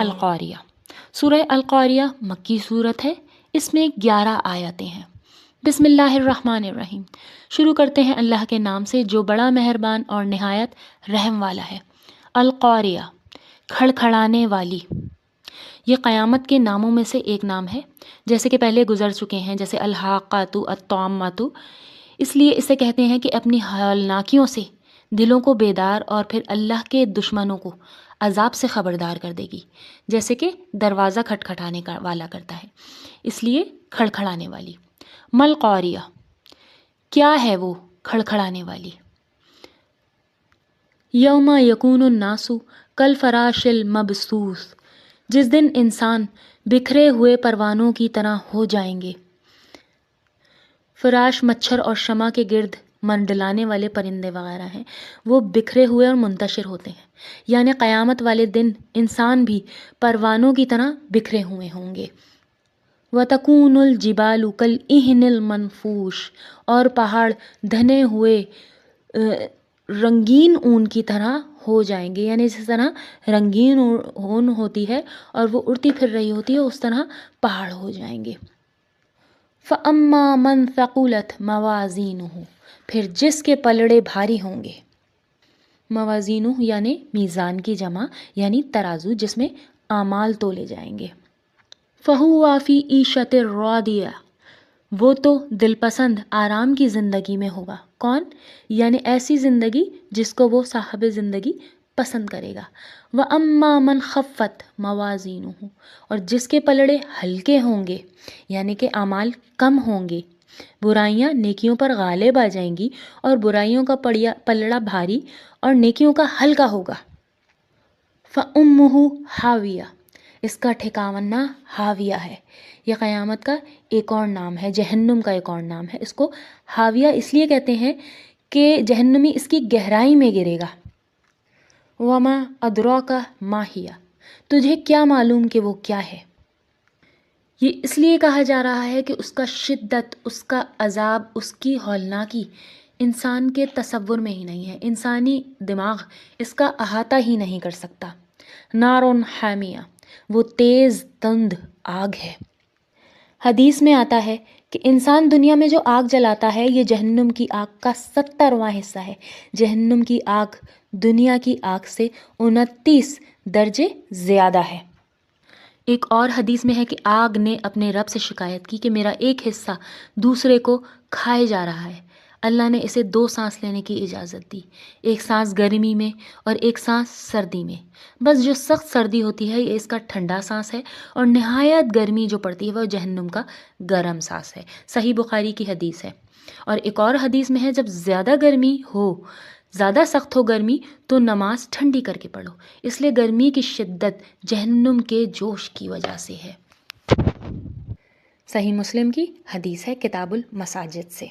القاریہ۔ سورہ القاریہ مکی صورت ہے، اس میں 11 آیتیں ہیں۔ بسم اللہ الرحمن الرحیم، شروع کرتے ہیں اللہ کے نام سے جو بڑا مہربان اور نہایت رحم والا ہے۔ القاریہ، کھڑکھڑانے والی۔ یہ قیامت کے ناموں میں سے ایک نام ہے، جیسے کہ پہلے گزر چکے ہیں، جیسے الحاقۃ، الطامۃ۔ اس لیے اسے کہتے ہیں کہ اپنی ہولناکیوں سے دلوں کو بیدار اور پھر اللہ کے دشمنوں کو عذاب سے خبردار کر دے گی، جیسے کہ دروازہ کھٹکھٹانے والا کرتا ہے، اس لیے کھڑکھڑانے والی۔ مل قاریہ، کیا ہے وہ کھڑکھڑانے والی؟ یوم یکون الناس کالفراش المبثوث، جس دن انسان بکھرے ہوئے پروانوں کی طرح ہو جائیں گے۔ فراش مچھر اور شمع کے گرد منڈلانے والے پرندے وغیرہ ہیں، وہ بکھرے ہوئے اور منتشر ہوتے ہیں، یعنی قیامت والے دن انسان بھی پروانوں کی طرح بکھرے ہوئے ہوں گے۔ وَتَكُونُ الْجِبَالُ كَالْعِهْنِ الْمَنْفُوشِ، اور پہاڑ دھنے ہوئے رنگین اون کی طرح ہو جائیں گے، یعنی جس طرح رنگین اون ہوتی ہے اور وہ اڑتی پھر رہی ہوتی ہے، اس طرح پہاڑ ہو جائیں گے۔ فَأَمَّا مَنْ ثَقُلَتْ مَوَازِينُهُ، پھر جس کے پلڑے بھاری ہوں گے۔ موازینہ یعنی میزان کی جمع، یعنی ترازو جس میں اعمال تولے جائیں گے۔ فَهُوَ فِي عِيشَةٍ رَاضِيَةٍ، وہ تو دل پسند آرام کی زندگی میں ہوگا۔ کون؟ یعنی ایسی زندگی جس کو وہ صاحب زندگی پسند کرے گا۔ وَأَمَّا مَنْ خَفَّتْ مَوَازِينُهُ، اور جس کے پلڑے ہلکے ہوں گے، یعنی کہ اعمال کم ہوں گے، برائیاں نیکیوں پر غالب آ جائیں گی اور برائیوں کا پلڑا بھاری اور نیکیوں کا ہلکا ہوگا۔ فَأُمُّهُ حَاوِيَةٌ، اس کا ٹھکانہ حاویہ ہے۔ یہ قیامت کا ایک اور نام ہے، جہنم کا ایک اور نام ہے۔ اس کو حاویہ اس لیے کہتے ہیں کہ جہنمی اس کی گہرائی میں گرے گا۔ وَمَا أَدْرَاكَ مَا هِيَ، تجھے کیا معلوم کہ وہ کیا ہے؟ یہ اس لیے کہا جا رہا ہے کہ اس کا شدت، اس کا عذاب، اس کی ہولناکی انسان کے تصور میں ہی نہیں ہے، انسانی دماغ اس کا احاطہ ہی نہیں کر سکتا۔ نارٌ حامیہ، وہ تیز تند آگ ہے۔ حدیث میں آتا ہے کہ انسان دنیا میں جو آگ جلاتا ہے یہ جہنم کی آگ کا 70واں حصہ ہے۔ جہنم کی آگ دنیا کی آگ سے 29 درجے زیادہ ہے۔ ایک اور حدیث میں ہے کہ آگ نے اپنے رب سے شکایت کی کہ میرا ایک حصہ دوسرے کو کھائے جا رہا ہے۔ اللہ نے اسے 2 سانس لینے کی اجازت دی، ایک سانس گرمی میں اور ایک سانس سردی میں۔ بس جو سخت سردی ہوتی ہے یہ اس کا ٹھنڈا سانس ہے، اور نہایت گرمی جو پڑتی ہے وہ جہنم کا گرم سانس ہے۔ صحیح بخاری کی حدیث ہے۔ اور ایک اور حدیث میں ہے جب زیادہ گرمی ہو، زیادہ سخت ہو گرمی، تو نماز ٹھنڈی کر کے پڑھو، اس لیے گرمی کی شدت جہنم کے جوش کی وجہ سے ہے۔ صحیح مسلم کی حدیث ہے کتاب المساجد سے۔